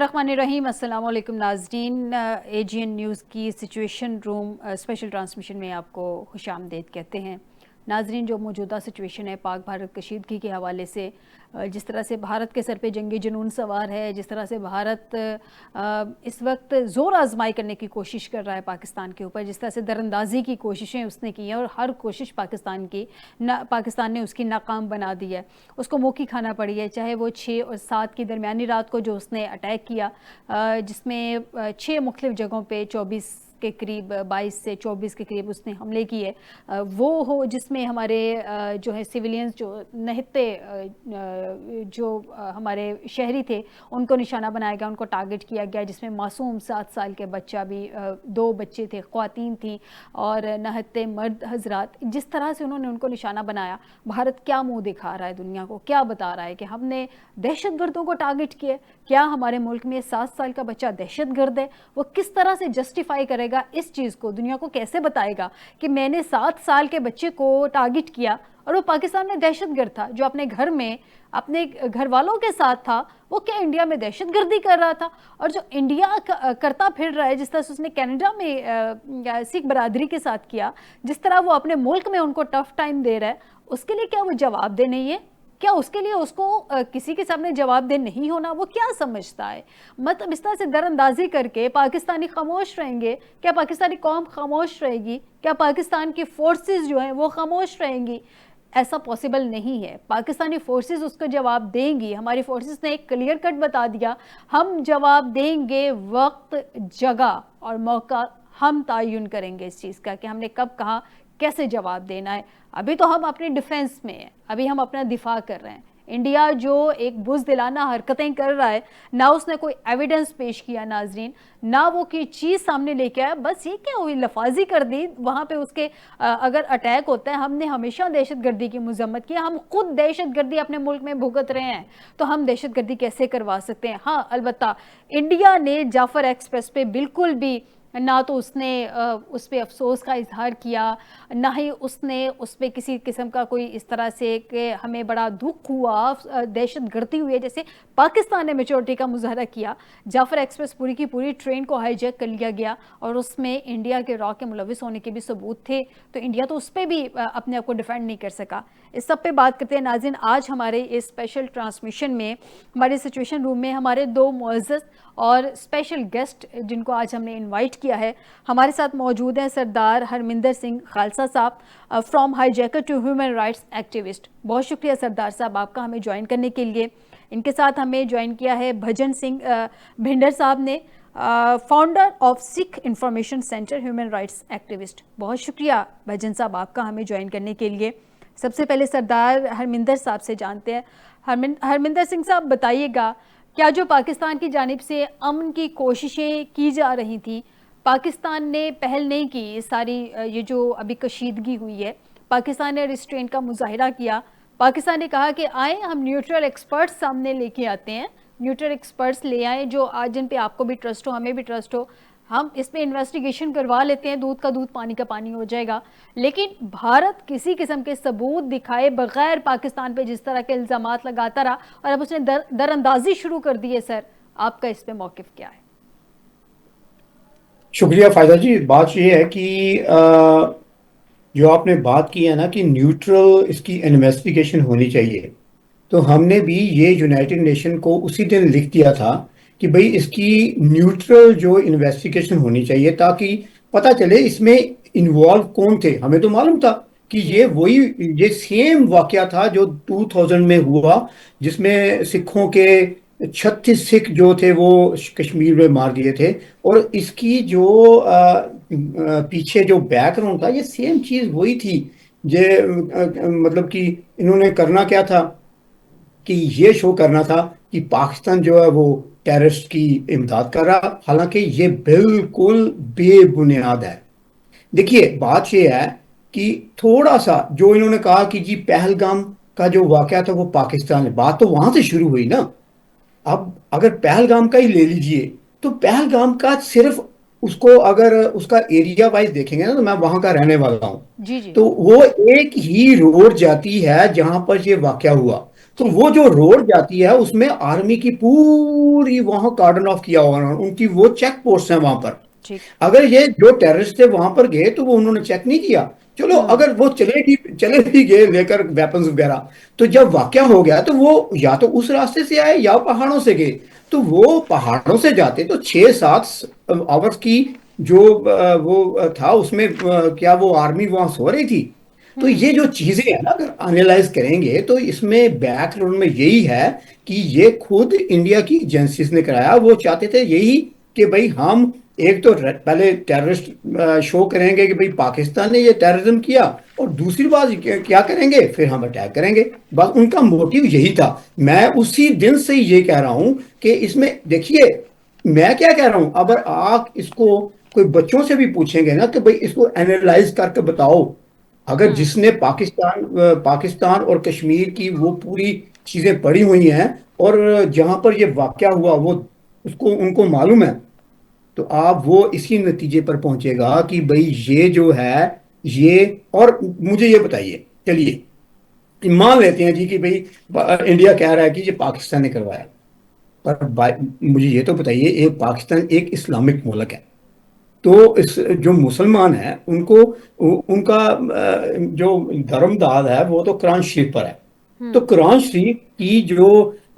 बिस्मिल्लाहिर्रहमानिर्रहीम। अस्सलाम वालेकुम नाज़रीन। एजीएन न्यूज़ की सिचुएशन रूम स्पेशल ट्रांसमिशन में आपको खुशामदीद कहते हैं। नाज़रीन, जो मौजूदा सिचुएशन है पाक भारत कशीदगी के हवाले से, जिस तरह से भारत के सर पे जंगी जुनून सवार है, जिस तरह से भारत इस वक्त ज़ोर आजमाई करने की कोशिश कर रहा है पाकिस्तान के ऊपर, जिस तरह से दरअंदाजी की कोशिशें उसने की हैं और हर कोशिश पाकिस्तान ने उसकी नाकाम बना दी है। उसको मुँह की खाना पड़ी है, चाहे वो 6 और 7 की दरमियानी रात को जो उसने अटैक किया, जिसमें 6 मुख्तलिफ़ जगहों पे 24 के करीब 22 से 24 के करीब उसने हमले किए, वो हो जिसमें हमारे जो है सिविलियंस जो नहते जो हमारे शहरी थे उनको निशाना बनाया गया, उनको टारगेट किया गया, जिसमें मासूम 7 साल के बच्चा भी, 2 बच्चे थे, ख्वातीन थी और नहते मर्द हजरात। जिस तरह से उन्होंने उनको निशाना बनाया, भारत क्या मुंह दिखा रहा है दुनिया को, क्या बता रहा है कि हमने दहशत गर्दों को टारगेट किया? क्या हमारे मुल्क में 7 साल का बच्चा दहशत गर्द है? वो किस तरह से जस्टिफाई करेगा इस चीज़ को, दुनिया को कैसे बताएगा कि मैंने 7 साल के बच्चे को टारगेट किया और वो पाकिस्तान में दहशत गर्द था, जो अपने घर में अपने घर वालों के साथ था, वो क्या इंडिया में दहशत गर्दी कर रहा था? और जो इंडिया करता फिर रहा है, जिस तरह से उसने कनाडा में सिख बरादरी के साथ किया, जिस तरह वो अपने मुल्क में उनको टफ टाइम दे रहा है, उसके लिए क्या वो जवाबदेह नहीं है? क्या उसके लिए उसको किसी के सामने जवाबदेह नहीं होना? वो क्या समझता है? मतलब इस तरह से दरअंदाजी करके पाकिस्तानी खामोश रहेंगे? क्या पाकिस्तानी कौम खामोश रहेगी? क्या पाकिस्तान की फोर्सेस जो हैं वो खामोश रहेंगी? ऐसा पॉसिबल नहीं है। पाकिस्तानी फोर्सेस उसको जवाब देंगी। हमारी फोर्सेस ने एक क्लियर कट बता दिया, हम जवाब देंगे, वक्त, जगह और मौका हम तयन करेंगे इस चीज़ का कि हमने कब, कहाँ, कैसे जवाब देना है। अभी तो हम अपने डिफेंस में हैं, अभी हम अपना दिफा कर रहे हैं। इंडिया जो एक बुज़दिलाना हरकतें कर रहा है, ना उसने कोई एविडेंस पेश किया नाजरीन, ना वो कोई चीज़ सामने लेके आया, बस ये क्या हुई, लफाजी कर दी वहाँ पे उसके। अगर अटैक होता है, हमने हमेशा दहशत गर्दी की मजम्मत की, हम खुद दहशत गर्दी अपने मुल्क में भुगत रहे हैं, तो हम दहशत गर्दी कैसे करवा सकते हैं? हाँ, अलबत्ता इंडिया ने जाफर एक्सप्रेस पे बिल्कुल भी ना तो उसने उस पर अफसोस का इजहार किया, ना ही उसने उस पर किसी किस्म का कोई इस तरह से कि हमें बड़ा दुख हुआ, दहशत गर्दी हुई है, जैसे पाकिस्तान ने मेच्योरिटी का मुजाहरा किया। जाफर एक्सप्रेस पूरी की पूरी ट्रेन को हाईजैक कर लिया गया और उसमें इंडिया के रॉ के मुलविस होने के भी सबूत थे, तो इंडिया तो उस पर भी अपने आप को डिफेंड नहीं कर सका। इस सब पे बात करते हैं नाज़रीन। आज हमारे इस स्पेशल ट्रांसमिशन में, हमारे सिचुएशन रूम में हमारे 2 मुअज़्ज़ज़ और स्पेशल गेस्ट जिनको आज हमने इनवाइट किया है, हमारे साथ मौजूद हैं सरदार हरमिंदर सिंह खालसा साहब, from hijacker to human rights activist. बहुत शुक्रिया सरदार साहब आपका हमें ज्वाइन करने के लिए। इनके साथ हमें ज्वाइन किया है भजन सिंह भिंडर साहब ने, founder of Sikh information centre, human rights activist. बहुत शुक्रिया भजन साहब आपका हमें ज्वाइन करने के लिए। सबसे पहले सरदार हरमिंदर साहब से जानते हैं। हरमिंदर सिंह साहब बताइएगा, क्या जो पाकिस्तान की जानिब से अमन की कोशिशें की जा रही थी, पाकिस्तान ने पहल नहीं की? सारी ये जो अभी कशीदगी हुई है, पाकिस्तान ने रिस्ट्रेंट का मुजाहिरा किया, पाकिस्तान ने कहा कि आए हम न्यूट्रल एक्सपर्ट्स सामने लेके आते हैं, न्यूट्रल एक्सपर्ट्स ले आए जो आज जिन पे आपको भी ट्रस्ट हो, हमें भी ट्रस्ट हो, हम इस पे इन्वेस्टिगेशन करवा लेते हैं, दूध का दूध पानी का पानी हो जाएगा। लेकिन भारत किसी किस्म के सबूत दिखाए बगैर पाकिस्तान पे जिस तरह के इल्ज़ामात लगाता रहा और अब उसने दरअंदाजी शुरू कर दी है। सर, आपका इस पे मौक़िफ़ क्या है? शुक्रिया फायदा जी। बात यह है कि जो आपने बात की है ना कि न्यूट्रल इसकी इन्वेस्टिगेशन होनी चाहिए, तो हमने भी ये यूनाइटेड नेशन को उसी दिन लिख दिया था कि भाई इसकी न्यूट्रल जो इन्वेस्टिगेशन होनी चाहिए, ताकि पता चले इसमें इन्वॉल्व कौन थे। हमें तो मालूम था कि जी ये सेम वाकया था जो 2000 में हुआ, जिसमें सिखों के 36 सिख जो थे वो कश्मीर में मार दिए थे। और इसकी जो पीछे जो बैकग्राउंड था, ये सेम चीज वही थी। मतलब कि इन्होंने करना क्या था कि ये शो करना था कि पाकिस्तान जो है वो टेररिस्ट की इमदाद कर रहा, हालांकि ये बिल्कुल बेबुनियाद है। देखिए, बात ये है कि थोड़ा सा जो इन्होंने कहा कि जी पहलगाम का जो वाकया था वो पाकिस्तान है, बात तो वहां से शुरू हुई ना। अब अगर पहलगाम का ही ले लीजिए, तो पहलगाम का सिर्फ उसको अगर उसका एरिया वाइज देखेंगे ना, तो मैं वहां का रहने वाला हूं, जी जी। तो वो एक ही रोड जाती है जहां पर ये वाकया हुआ। तो वो जो रोड जाती है उसमें आर्मी की पूरी वहां कार्डन ऑफ किया हुआ है, उनकी वो चेक पोस्ट है वहां पर। ठीक। अगर ये जो टेररिस्ट थे वहां पर गए तो वो उन्होंने चेक नहीं किया। चलो हम्म। अगर वो चले भी गए लेकर वेपन्स वगैरह, तो जब वाकया हो गया तो वो या तो उस रास्ते से आए या पहाड़ों से गए। तो वो पहाड़ों से जाते तो 6-7 आवर्स की जो वो था उसमें, क्या वो आर्मी वहां सो रही थी? तो हम्म। ये जो चीजें हैं ना, अगर एनालाइज करेंगे तो इसमें बैकग्राउंड में यही है कि ये खुद इंडिया की एजेंसीज ने कराया। वो चाहते थे यही कि भाई हम एक तो पहले टेररिस्ट शो करेंगे कि भाई पाकिस्तान ने ये टेररिज्म किया, और दूसरी बात क्या करेंगे, फिर हम अटैक करेंगे। बस उनका मोटिव यही था। मैं उसी दिन से ये कह रहा हूं कि इसमें देखिए, मैं क्या कह रहा हूं, अगर आप इसको कोई बच्चों से भी पूछेंगे ना कि भाई इसको एनालाइज करके बताओ, अगर हम्म। जिसने पाकिस्तान और कश्मीर की वो पूरी चीजें पड़ी हुई हैं, और जहां पर ये वाकया हुआ वो उसको उनको मालूम है, तो आप वो इसी नतीजे पर पहुंचेगा कि भाई ये जो है ये। और मुझे ये बताइए, चलिए मान लेते हैं जी कि भाई इंडिया कह रहा है कि ये पाकिस्तान ने करवाया, पर मुझे ये तो बताइए, एक पाकिस्तान एक इस्लामिक मुल्क है, तो इस जो मुसलमान हैं उनको उनका जो धर्मदाद है वो तो कुरान शरीफ पर है। तो हम्म। कुरान शरीफ की जो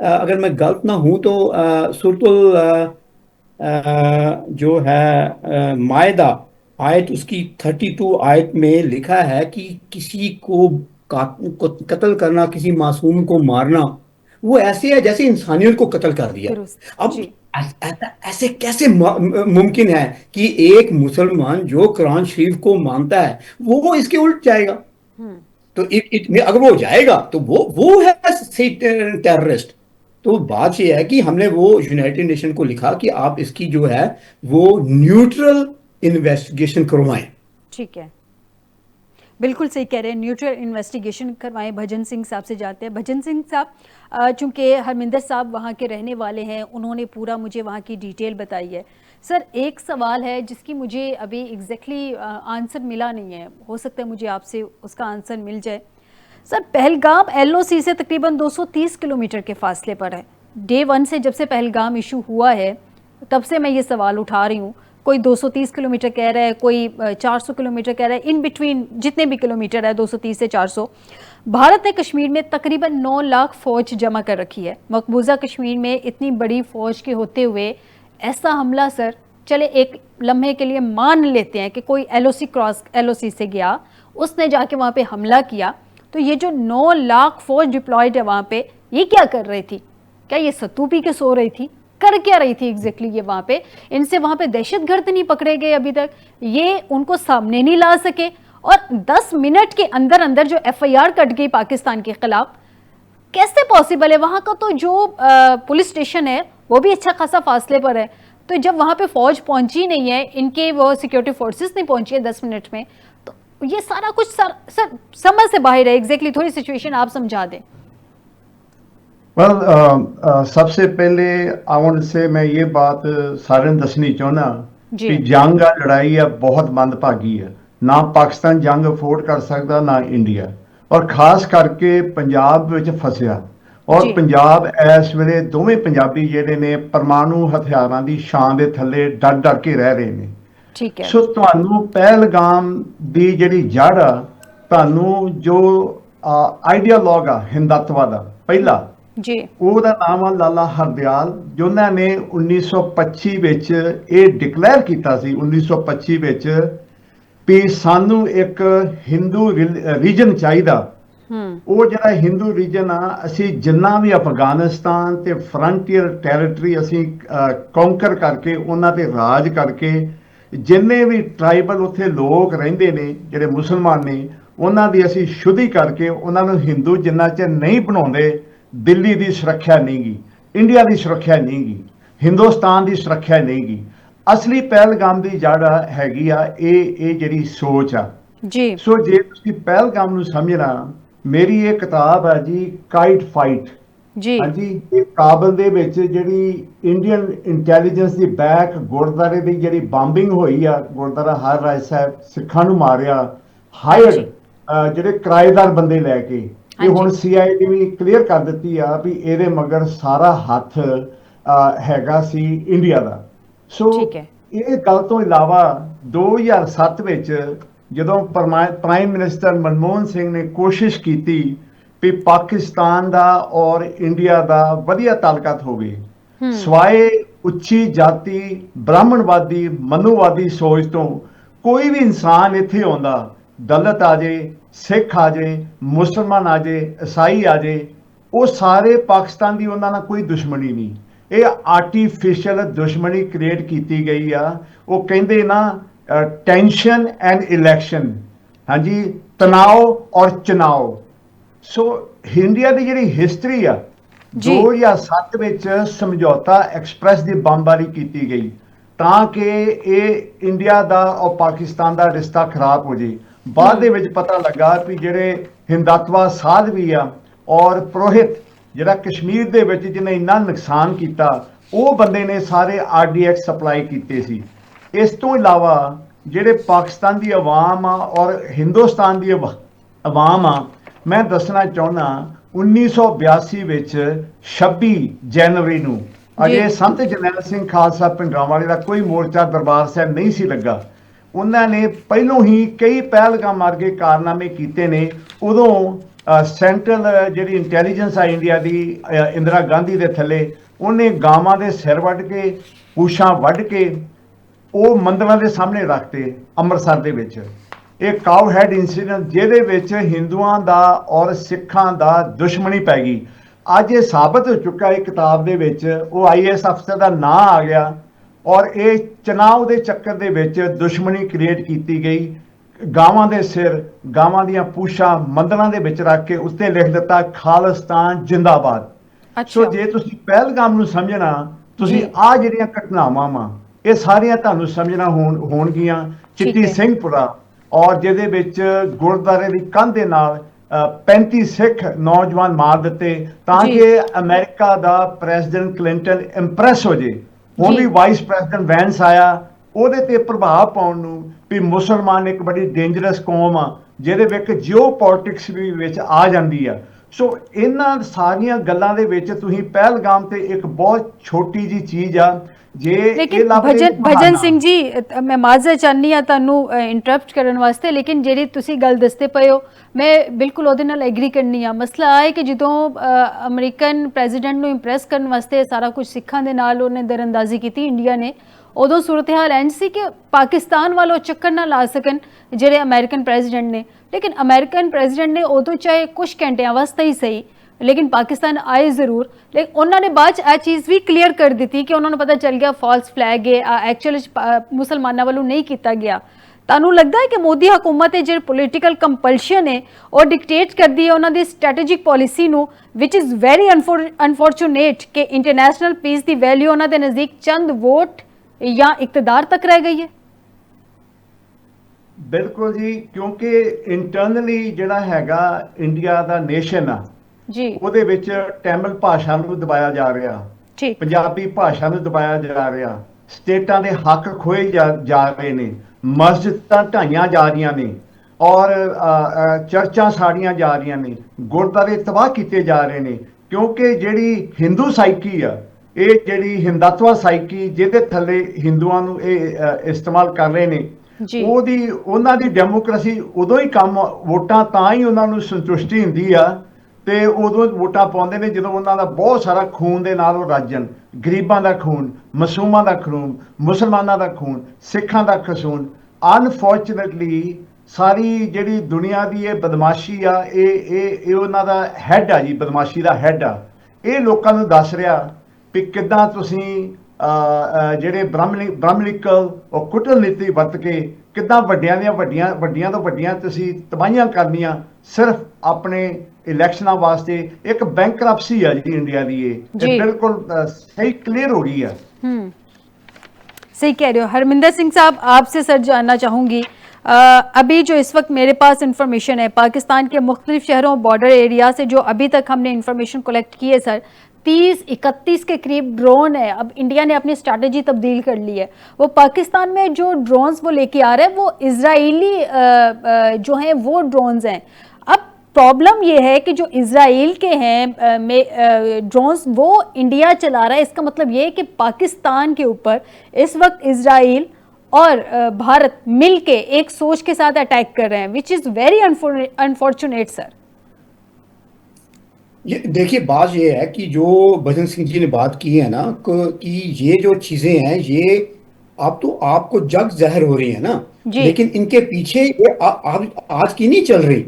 अगर मैं गलत ना हूं तो सूरतुल जो है मायदा, आयत उसकी 32 आयत में लिखा है कि किसी को कत्ल करना, किसी मासूम को मारना, वो ऐसे है जैसे इंसानियत को कत्ल कर दिया। दुरुस्त। अब जी। ऐसे कैसे मुमकिन है कि एक मुसलमान जो कुरान शरीफ को मानता है वो इसके उल्ट जाएगा? हम्म। तो अगर वो जाएगा तो वो है सही टेररिस्ट। तो बात ये है कि हमने वो यूनाइटेड नेशन को लिखा कि आप इसकी जो है वो न्यूट्रल इन्वेस्टिगेशन करवाएं। ठीक है। बिल्कुल सही कह रहे हैं, न्यूट्रल इन्वेस्टिगेशन करवाएं। भजन सिंह साहब से जाते हैं। भजन सिंह साहब, चूंकि हरमिंदर साहब वहाँ के रहने वाले हैं, उन्होंने पूरा मुझे वहाँ की डिटेल बताई है। सर एक सवाल है जिसकी मुझे अभी एग्जैक्टली आंसर मिला नहीं है, हो सकता है मुझे आपसे उसका आंसर मिल जाए। सर पहलगाम एलओसी से तकरीबन 230 किलोमीटर के फासले पर है। डे वन से जब से पहलगाम इशू हुआ है तब से मैं ये सवाल उठा रही हूँ। कोई 230 किलोमीटर कह रहा है, कोई 400 किलोमीटर कह रहा है, इन बिटवीन जितने भी किलोमीटर है 230 से 400। भारत ने कश्मीर में तकरीबन 9 लाख फ़ौज जमा कर रखी है। मकबूजा कश्मीर में इतनी बड़ी फ़ौज के होते हुए ऐसा हमला, सर चले एक लम्हे के लिए मान लेते हैं कि कोई एलओसी से गया, उसने जाके वहाँ पे हमला किया, तो ये जो 9 लाख फ़ौज डिप्लॉयड है वहाँ पे, ये क्या कर रही थी? क्या ये सत्तू पी के सो रही थी? कर क्या रही थी एग्जैक्टली ये वहाँ पे? इनसे वहाँ पे दहशतगर्द नहीं पकड़े गए अभी तक, ये उनको सामने नहीं ला सके, और 10 मिनट के अंदर अंदर जो एफआईआर कट गई पाकिस्तान के खिलाफ, कैसे पॉसिबल है? वहाँ का तो जो पुलिस स्टेशन है वो भी अच्छा खासा फासले पर है, तो जब वहाँ पे फौज पहुंची नहीं है, इनके वो सिक्योरिटी फोर्सेस नहीं पहुंची है 10 मिनट में, तो ये सारा कुछ सर समझ से बाहर है एग्जैक्टली। थोड़ी सिचुएशन आप समझा दें। सबसे पहले आई वांट से मैं ये बात सारे दसनी चाहना जी। कि जंग आ लड़ाई है बहुत मंदभागी है। ना पाकिस्तान जंग अफोर्ड कर सकता ना इंडिया, और खास करके पंजाब विच फसिया। और जी। पंजाब इस वेले दोवें पंजाबी जिहड़े ने परमाणु हथियारां दी छां दे थल्ले डर डर के रह रहे ने। ठीक है। सो ਤੁਹਾਨੂੰ ਪਹਿਲਗਾਮ ਦੀ ਜਿਹੜੀ ਜੜ ਆ, ਤੁਹਾਨੂੰ ਜੋ ਆਈਡੀਆਲੋਗ ਆ ਹਿੰਦੂਤਵਾ ਦਾ ਪਹਿਲਾ, जी। ਉਹਦਾ ਨਾਮ ਆ ਲਾਲਾ ਹਰਦਿਆਲ, ਜਿਨ੍ਹਾਂ ਨੇ 1925 ਵਿੱਚ ਇਹ ਡਿਕਲੇਅਰ ਕੀਤਾ ਸੀ 1925 ਵਿੱਚ ਵੀ ਸਾਨੂੰ ਇੱਕ ਹਿੰਦੂ ਰੀਜਨ ਚਾਹੀਦਾ। ਉਹ ਜਿਹੜਾ ਹਿੰਦੂ ਰੀਜਨ ਆ, ਅਸੀਂ ਜਿੰਨਾ ਵੀ ਅਫਗਾਨਿਸਤਾਨ ਤੇ ਫਰੰਟੀਅਰ ਟੈਰੀਟਰੀ ਅਸੀਂ ਕੌਂਕਰ ਕਰਕੇ ਉਹਨਾਂ ਤੇ ਰਾਜ ਕਰਕੇ, ਜਿੰਨੇ ਵੀ ਟਰਾਈਬਲ ਉੱਥੇ ਲੋਕ ਰਹਿੰਦੇ ਨੇ ਜਿਹੜੇ ਮੁਸਲਮਾਨ ਨੇ, ਉਹਨਾਂ ਦੀ ਅਸੀਂ ਸ਼ੁੱਧੀ ਕਰਕੇ ਉਹਨਾਂ ਨੂੰ ਹਿੰਦੂ ਜਿੰਨਾ ਚਿਰ ਨਹੀਂ ਬਣਾਉਂਦੇ, ਦਿੱਲੀ ਦੀ ਸੁਰੱਖਿਆ ਨਹੀਂ ਗੀ, ਇੰਡੀਆ ਦੀ ਸੁਰੱਖਿਆ ਨਹੀਂ ਗੀ, ਹਿੰਦੁਸਤਾਨ ਦੀ ਸੁਰੱਖਿਆ ਨਹੀਂ ਗੀ। ਅਸਲੀ ਪਹਿਲਗਾਮ ਦੀ ਜੜ ਹੈਗੀ ਆ ਇਹ ਜਿਹੜੀ ਸੋਚ ਆ जी। ਸੋ ਜੇ ਤੁਸੀਂ ਪਹਿਲਗਾਮ ਨੂੰ ਸਮਝਣਾ, ਮੇਰੀ ਇਹ ਕਿਤਾਬ ਹੈ ਜੀ ਕਾਈਟ ਫਾਈਟ। जी। ਹਾਂਜੀ, ਇਹ ਕਾਬਲ ਦੇ ਵਿੱਚ ਜਿਹੜੀ ਇੰਡੀਅਨ ਇੰਟੈਲੀਜੈਂਸ ਦੀ ਬੈਕ ਗੁਰਦੁਆਰੇ ਦੀ ਜਿਹੜੀ ਬੰਬਿੰਗ ਹੋਈ ਆ, ਗੁਰਦੁਆਰਾ ਹਰ ਰਾਏ ਸਾਹਿਬ, ਸਿੱਖਾਂ ਨੂੰ ਮਾਰਿਆ, ਹਾਇਰਡ ਜਿਹੜੇ ਕਿਰਾਏਦਾਰ ਬੰਦੇ ਲੈ ਕੇ, ਇਹ ਹੁਣ CIA ਵੀ ਕਲੀਅਰ ਕਰ ਦਿੱਤੀ ਆ ਵੀ ਇਹਦੇ ਮਗਰ ਸਾਰਾ ਹੱਥ ਹੈਗਾ ਸੀ ਇੰਡੀਆ ਦਾ। ਸੋ ਠੀਕ ਹੈ। ਇਹ ਗੱਲ ਤੋਂ ਇਲਾਵਾ 2007 ਵਿੱਚ ਜਦੋਂ ਪ੍ਰਾਈਮ ਮਿਨਿਸਟਰ ਮਨਮੋਹਨ ਸਿੰਘ ਨੇ ਕੋਸ਼ਿਸ਼ ਕੀਤੀ ਵੀ ਪਾਕਿਸਤਾਨ ਦਾ ਔਰ ਇੰਡੀਆ ਦਾ ਵਧੀਆ ਤਾਲੁਕਾਤ ਹੋਵੇ, ਸਵਾਏ ਉੱਚੀ ਜਾਤੀ ਬ੍ਰਾਹਮਣਵਾਦੀ ਮਨੂਵਾਦੀ ਸੋਚ ਤੋਂ ਕੋਈ ਵੀ ਇਨਸਾਨ ਇੱਥੇ ਆਉਂਦਾ, ਦਲਿਤ ਆ ਜੇ, ਸਿੱਖ ਆ ਜੇ, ਮੁਸਲਮਾਨ ਆ ਜੇ, ਈਸਾਈ ਆ ਜੇ, ਉਹ ਸਾਰੇ ਪਾਕਿਸਤਾਨ ਦੀ ਉਹਨਾਂ ਨਾਲ ਕੋਈ ਦੁਸ਼ਮਣੀ ਨਹੀਂ। ਇਹ ਆਰਟੀਫਿਸ਼ੀਅਲ ਦੁਸ਼ਮਣੀ ਕ੍ਰੀਏਟ ਕੀਤੀ ਗਈ ਆ। ਉਹ ਕਹਿੰਦੇ ਨਾ ਟੈਂਸ਼ਨ ਐਂਡ ਇਲੈਕਸ਼ਨ, ਹਾਂਜੀ, ਤਣਾਅ ਔਰ ਚੁਣਾਵ। ਸੋ ਇੰਡੀਆ ਦੀ ਜਿਹੜੀ ਹਿਸਟਰੀ ਆ 2007 ਵਿੱਚ ਸਮਝੌਤਾ ਐਕਸਪ੍ਰੈਸ ਦੀ ਬੰਬਾਰੀ ਕੀਤੀ ਗਈ ਤਾਂ ਕਿ ਇਹ ਇੰਡੀਆ ਦਾ ਔਰ ਪਾਕਿਸਤਾਨ ਦਾ ਰਿਸ਼ਤਾ ਖਰਾਬ ਹੋ ਜੇ। ਬਾਅਦ ਦੇ ਵਿੱਚ ਪਤਾ ਲੱਗਾ ਵੀ ਜਿਹੜੇ ਹਿੰਦੂਤਵਾ ਸਾਧਵੀ ਆ ਔਰ ਪ੍ਰੋਹਿਤ ਜਿਹੜਾ ਕਸ਼ਮੀਰ ਦੇ ਵਿੱਚ ਜਿਹਨੇ ਇੰਨਾ ਨੁਕਸਾਨ ਕੀਤਾ, ਉਹ ਬੰਦੇ ਨੇ ਸਾਰੇ RDX ਸਪਲਾਈ ਕੀਤੇ ਸੀ। ਇਸ ਤੋਂ ਇਲਾਵਾ ਜਿਹੜੇ ਪਾਕਿਸਤਾਨ ਦੀ ਆਵਾਮ ਆ ਔਰ ਹਿੰਦੁਸਤਾਨ ਦੀ ਆਵਾਮ ਆ, ਮੈਂ ਦੱਸਣਾ ਚਾਹੁੰਦਾ 1982 ਵਿੱਚ 26 ਜਨਵਰੀ ਨੂੰ ਅਜੇ ਸੰਤ ਜਰਨੈਲ ਸਿੰਘ ਖਾਲਸਾ ਭਿੰਡਰਾਂਵਾਲੇ ਦਾ ਕੋਈ ਮੋਰਚਾ ਦਰਬਾਰ ਸਾਹਿਬ ਨਹੀਂ ਸੀ ਲੱਗਾ। ਉਹਨਾਂ ਨੇ ਪਹਿਲੋਂ ਹੀ ਕਈ ਪਹਿਲਗਾਮ ਮਾਰਗੇ ਕਾਰਨਾਮੇ ਕੀਤੇ ਨੇ। ਉਦੋਂ ਸੈਂਟਰਲ ਜਿਹੜੀ ਇੰਟੈਲੀਜੈਂਸ ਆ ਇੰਡੀਆ ਦੀ ਇੰਦਰਾ ਗਾਂਧੀ ਦੇ ਥੱਲੇ, ਉਹਨੇ ਗਾਵਾਂ ਦੇ ਸਿਰ ਵੱਢ ਕੇ, ਪੂਛਾਂ ਵੱਢ ਕੇ ਉਹ ਮੰਦਰਾਂ ਦੇ ਸਾਹਮਣੇ ਰੱਖਤੇ ਅੰਮ੍ਰਿਤਸਰ ਦੇ ਵਿੱਚ। ਇਹ ਕਾਊ ਹੈਡ ਇਨਸੀਡੈਂਟ ਜਿਹਦੇ ਵਿੱਚ ਹਿੰਦੂਆਂ ਦਾ ਔਰ ਸਿੱਖਾਂ ਦਾ ਦੁਸ਼ਮਣੀ ਪੈ ਗਈ। ਅੱਜ ਇਹ ਸਾਬਤ ਹੋ ਚੁੱਕਾ ਹੈ ਕਿਤਾਬ ਦੇ ਵਿੱਚ। ਉਹ IAS ਅਫਸਰ ਦਾ ਨਾਂ ਆ ਗਿਆ ਔਰ ਇਹ ਚੁਣਾਵ ਦੇ ਚੱਕਰ ਦੇ ਵਿੱਚ ਦੁਸ਼ਮਣੀ ਕ੍ਰੀਏਟ ਕੀਤੀ ਗਈ। ਗਾਵਾਂ ਦੇ ਸਿਰ, ਗਾਵਾਂ ਦੀਆਂ ਪੂਛਾਂ ਮੰਦਰਾਂ ਦੇ ਵਿੱਚ ਰੱਖ ਕੇ ਉੱਤੇ ਲਿਖ ਦਿੱਤਾ ਖਾਲਿਸਤਾਨ ਜਿੰਦਾਬਾਦ। ਸੋ ਜੇ ਤੁਸੀਂ ਪਹਿਲਗਾਮ ਨੂੰ ਸਮਝਣਾ, ਤੁਸੀਂ ਆਹ ਜਿਹੜੀਆਂ ਘਟਨਾਵਾਂ ਵਾ ਇਹ ਸਾਰੀਆਂ ਤੁਹਾਨੂੰ ਸਮਝਣਾ ਹੋਣਗੀਆਂ। ਚਿੱਟੀ ਸਿੰਘਪੁਰਾ ਔਰ ਜਿਹਦੇ ਵਿੱਚ ਗੁਰਦੁਆਰੇ ਦੀ ਕੰਧ ਦੇ ਨਾਲ 35 ਸਿੱਖ ਨੌਜਵਾਨ ਮਾਰ ਦਿੱਤੇ ਤਾਂ ਕਿ ਅਮਰੀਕਾ ਦਾ ਪ੍ਰੈਜ਼ੀਡੈਂਟ ਕਲਿੰਟਨ ਇੰਪ੍ਰੈਸ ਹੋ ਜੇ। ਹੁਣ ਵੀ ਵਾਈਸ ਪ੍ਰੈਜ਼ੀਡੈਂਟ ਵੈਂਸ ਆਇਆ ਉਹਦੇ ਤੇ ਪ੍ਰਭਾਵ ਪਾਉਣ ਨੂੰ ਵੀ ਮੁਸਲਮਾਨ ਇੱਕ ਬੜੀ ਡੇਂਜਰਸ ਕੌਮ ਆ ਜਿਹਦੇ ਵਿੱਚ ਜਿਓ ਪੋਲਿਟਿਕਸ ਵੀ ਵਿੱਚ ਆ ਜਾਂਦੀ ਆ। ਸੋ ਇਹਨਾਂ ਸਾਰੀਆਂ ਗੱਲਾਂ ਦੇ ਵਿੱਚ ਤੁਸੀਂ ਪਹਿਲਗਾਮ ਤੇ ਇੱਕ ਬਹੁਤ ਛੋਟੀ ਜੀ ਚੀਜ਼ ਆ लेकिन भजन सिंह जी, मैं माजर चाहनी हाँ तुहानू इंटरप्ट करने वास्ते, लेकिन जिहड़ी तुसी गल दसदे पए हो मैं बिल्कुल उहदे नाल एग्री करनी हाँ। मसला आ है कि जदों अमरीकन प्रेजिडेंट नू इंप्रैस करने वास्ते सारा कुछ सिखां दे नाल उहने दरअंदाजी की इंडिया ने, उदों सूरत हाल इंज सी कि पाकिस्तान वालों चक्कर ना ला सकन जिहड़े अमेरिकन प्रेजिडेंट ने। लेकिन अमेरिकन प्रेजिडेंट ने उदों चाहे कुछ घंटियां वास्ते ही सही लेकिन पाकिस्तान आए जरूर। लेकिन उन्होंने बाद यह चीज़ भी क्लीयर कर दी थी कि उन्होंने पता चल गया फॉल्स फ्लैग है एक्चुअल मुसलमानों वालों नहीं किया गया। तुहानू लगता है कि मोदी हुकूमत है जो पोलिटिकल कंपल्शन है और डिक्टेट कर दी है उन्होंने स्ट्रैटेजिक पॉलिसी नू, विच इज़ वेरी अनफॉर्चुनेट कि इंटरनेशनल पीस की वैल्यू उन्होंने नज़दीक चंद वोट या इकतदार तक रह गई है? बिल्कुल जी, क्योंकि इंटरनली जिहड़ा हैगा इंडिया दा नेशन आ जी, ਉਹਦੇ ਵਿੱਚ ਤਮਿਲ ਭਾਸ਼ਾ ਨੂੰ ਦਬਾਇਆ ਜਾ ਰਿਹਾ, ਪੰਜਾਬੀ ਭਾਸ਼ਾ ਨੂੰ ਦਬਾਇਆ ਜਾ ਰਿਹਾ, ਸਟੇਟਾਂ ਦੇ ਹੱਕ ਖੋਏ ਜਾ ਰਹੇ ਨੇ, ਮਸਜਿਦਾਂ ਢਾਈਆਂ ਜਾ ਰਹੀਆਂ ਨੇ ਔਰ ਚਰਚਾਂ ਸਾੜੀਆਂ ਜਾ ਰਹੀਆਂ ਨੇ, ਗੁਰਦੁਆਰੇ ਤਬਾਹ ਕੀਤੇ ਜਾ ਰਹੇ ਨੇ। ਕਿਉਂਕਿ ਜਿਹੜੀ ਹਿੰਦੂ ਸਾਈਕੀ ਆ, ਇਹ ਜਿਹੜੀ ਹਿੰਦੂਤਵਾ ਸਾਈਕੀ ਜਿਹਦੇ ਥੱਲੇ ਹਿੰਦੂਆਂ ਨੂੰ ਇਹ ਇਸਤੇਮਾਲ ਕਰ ਰਹੇ ਨੇ, ਉਹਨਾਂ ਦੀ ਡੈਮੋਕ੍ਰੇਸੀ ਉਦੋਂ ਹੀ ਕੰਮ, ਵੋਟਾਂ ਤਾਂ ਹੀ ਉਹਨਾਂ ਨੂੰ ਸੰਤੁਸ਼ਟੀ ਹੁੰਦੀ ਆ ਤੇ ਉਦੋਂ ਵੋਟਾਂ ਪਾਉਂਦੇ ਨੇ ਜਦੋਂ ਉਹਨਾਂ ਦਾ ਬਹੁਤ ਸਾਰਾ ਖੂਨ ਦੇ ਨਾਲ ਉਹ ਰਾਜਨ, ਗਰੀਬਾਂ ਦਾ ਖੂਨ, ਮਾਸੂਮਾਂ ਦਾ ਖੂਨ, ਮੁਸਲਮਾਨਾਂ ਦਾ ਖੂਨ, ਸਿੱਖਾਂ ਦਾ ਖੂਨ। ਅਨਫੋਰਚੂਨੇਟਲੀ ਸਾਰੀ ਜਿਹੜੀ ਦੁਨੀਆ ਦੀ ਇਹ ਬਦਮਾਸ਼ੀ ਆ, ਇਹ ਉਹਨਾਂ ਦਾ ਹੈਡ ਆ ਜੀ, ਬਦਮਾਸ਼ੀ ਦਾ ਹੈਡ ਆ। ਇਹ ਲੋਕਾਂ ਨੂੰ ਦੱਸ ਰਿਹਾ ਵੀ ਕਿੱਦਾਂ ਤੁਸੀਂ ਜਿਹੜੇ ਬ੍ਰਾਹਮਣਿਕਲ ਔਰ ਕੁਟਨੀਤੀ ਵਰਤ ਕੇ ਕਿੱਦਾਂ ਵੱਡੀਆਂ ਤੋਂ ਵੱਡੀਆਂ ਤੁਸੀਂ ਤਬਾਹੀਆਂ ਕਰਨੀਆਂ ਸਿਰਫ ਆਪਣੇ ਇਲੈਕਸ਼ਨਾਂ ਵਾਸਤੇ। ਇੱਕ ਬੈਂਕਰਪਸੀ ਆ ਜੀ ਇੰਡੀਆ ਦੀ, ਇਹ ਬਿਲकुल सही क्लियर हो रही है। सही कह रहे हो। हरमिंदर सिंह साहब, आपसे सर जानना चाहूँगी, अभी जो इस वक्त मेरे पास इंफॉर्मेशन है पाकिस्तान के मुख्तलिफ शहरों बॉर्डर एरिया से जो अभी तक हमने इंफॉर्मेशन कलेक्ट की है सर, 30-31 के करीब ड्रोन है। अब इंडिया ने अपनी स्ट्रैटेजी तब्दील कर ली है। वो पाकिस्तान में जो ड्रोन्स वो लेके आ रहे हैं वो इजरायली जो हैं वो ड्रोन्स हैं। अब प्रॉब्लम ये है कि जो इजराइल के हैं में ड्रोन्स वो इंडिया चला रहा है। इसका मतलब ये है कि पाकिस्तान के ऊपर इस वक्त इजराइल और भारत मिलके एक सोच के साथ अटैक कर रहे हैं, which is very unfortunate sir. ये देखिए, बात ये है कि जो भजन सिंह जी ने बात की है ना, कि ये जो चीजें हैं ये आप तो आपको जग जहर हो रही है ना, जी। लेकिन इनके पीछे ये आज की नहीं चल रही।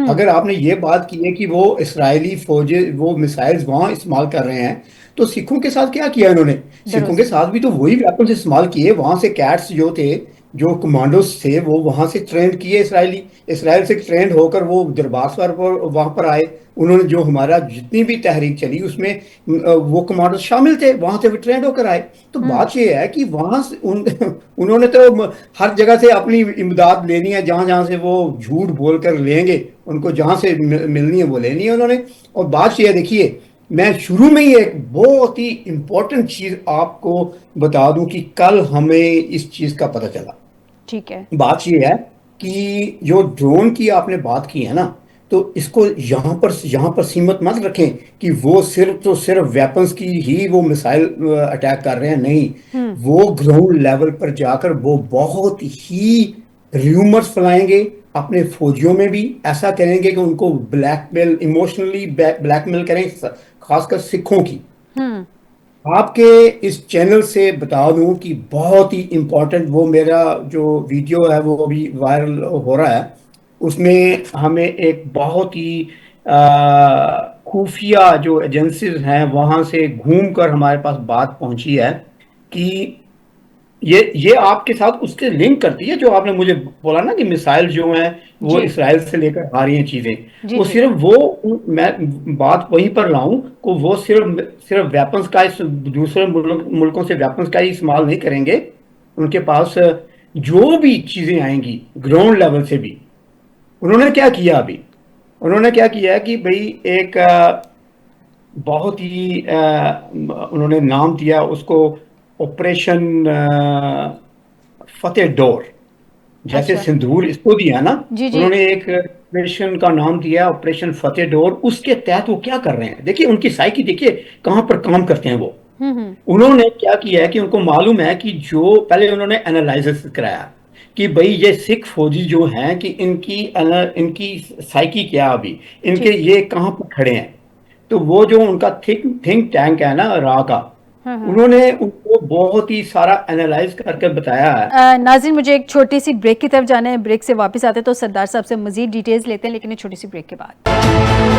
अगर आपने ये बात की है कि वो इस्राएली फौजी वो मिसाइल्स वहां इस्तेमाल कर रहे हैं, तो सिखों के साथ क्या किया इन्होंने? सिखों के साथ भी तो वही वेपन्स इस्तेमाल किए। वहां से कैट्स जो थे, जो कमांडोज थे, वो वहां से ट्रेंड किए इसराइल से ट्रेंड होकर वो दरबार पर वहां पर आए। उन्होंने जो हमारा जितनी भी तहरीक चली उसमें वो कमांडो शामिल थे, वहां से भी ट्रेंड होकर आए। तो बात यह है कि वहां से उन्होंने तो हर जगह से अपनी इमदाद लेनी है, जहां जहां से वो झूठ बोलकर लेंगे, उनको जहां से मिलनी है वो लेनी है उन्होंने। और बात यह देखिए, मैं शुरू में ही एक बहुत ही इंपॉर्टेंट चीज आपको बता दूं कि कल हमें इस चीज का पता चला। ठीक है। बात यह है कि जो ड्रोन की आपने बात की है ना, तो इसको यहाँ पर सीमित मत रखें कि वो सिर्फ वेपन्स की ही वो मिसाइल अटैक कर रहे हैं। नहीं, वो ग्राउंड लेवल पर जाकर वो बहुत ही र्यूमर्स फैलाएंगे, अपने फौजियों में भी ऐसा करेंगे कि उनको ब्लैकमेल, इमोशनली ब्लैकमेल करें, खासकर सिखों की। आपके इस चैनल से बता दूं कि बहुत ही इंपॉर्टेंट वो मेरा जो वीडियो है वो अभी वायरल हो रहा है। उसमें हमें एक बहुत ही खुफिया जो एजेंसीज हैं वहां से घूमकर हमारे पास बात पहुंची है कि ये आपके साथ उसके लिंक करती है जो आपने मुझे बोला ना कि मिसाइल जो हैं वो जी। इसराइल से लेकर आ रही हैं चीजें। जी वो जी। सिर्फ वो मैं बात वहीं पर लाऊं को वो सिर्फ वेपन्स का दूसरे मुल्कों से वेपन्स का ही इस्तेमाल नहीं करेंगे। उनके पास जो भी चीजें आएंगी ग्राउंड लेवल से भी, उन्होंने क्या किया अभी, उन्होंने क्या किया है कि भाई एक बहुत ही उन्होंने नाम दिया उसको ऑपरेशन फतेह डोर। जैसे अच्छा। सिंदूर इसको दिया ना, जी जी। उन्होंने एक ऑपरेशन का नाम दिया ऑपरेशन फतेह डोर। उसके तहत वो क्या कर रहे हैं, देखिए उनकी साइकी देखिए कहां पर काम करते हैं वो। हम्म। उन्होंने क्या किया है कि उनको मालूम है कि जो पहले उन्होंने एनालिसिस कराया कि भाई ये सिख फौजी जो हैं कि इनकी साइकी क्या अभी, इनके ठीक। ये कहां पर खड़े हैं। तो वो जो उनका थिंक टैंक है ना रा का, उन्होंने उनको बहुत ही सारा एनालाइज करके बताया है। नाज़रीन, मुझे एक छोटी सी ब्रेक की तरफ जाना है। ब्रेक से वापस आते हैं तो सरदार साहब से मजीद डिटेल्स लेते हैं, लेकिन एक छोटी सी ब्रेक के बाद।